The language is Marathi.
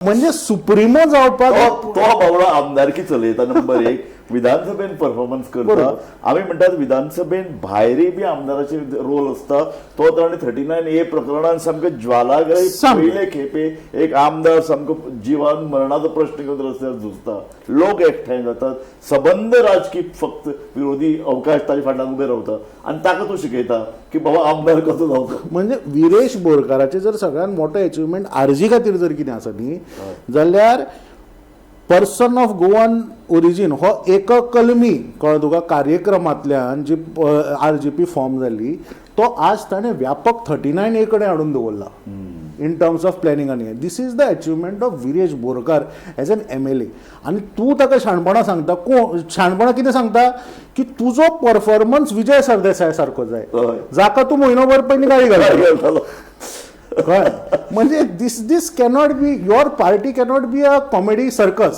म्हणजे सुप्रिमो जावपाक तो बावळो आमदारकी चलयता नंबर 1 विधानसभेन परफॉर्मन्स करता. आम्ही म्हणतात विधानसभेन भायरय बी आमदाराचे रोल असता. तो ताणें 39A प्रकरणात सामकें ज्वालाग्रही पयले खेपे एक आमदार सामको जिवान मरणाचो प्रश्न घेवन रस्त्यार झुजता. लोक एकठांय जातात. सबंद राजकीय फक्त विरोधी अवकाश ताचे फाटल्यान उबे रावता आनी ताका तूं शिकयता की बाबा आमदार कसो जावचो. म्हणजे विरेश बोरकाराचे जर सगळ्यात मोठो अचिव्हमेंट आरजी खातीर जर कितें आसा न्ही जाल्यार पर्सन ऑफ गोवन ओरिजीन हो एककलमी कळ्ळें तुका कार्यक्रमांतल्यान जी RGP फॉर्म जाली तो आज ताणें व्यापक 39A कडेन हाडून दवरला इन टर्म्स ऑफ प्लॅनिंग आनी this is the achievement of Viresh Borkar as an MLA. आनी तूं ताका शाणपणां सांगता शाणपणां कितें सांगता की तुजो परफॉर्मन्स विजय सरदेसाय सारको जाय जाका तूं म्हयनोभर पयलीं गाळी घालतालो. म्हणजे this cannot be your party cannot be a comedy circus.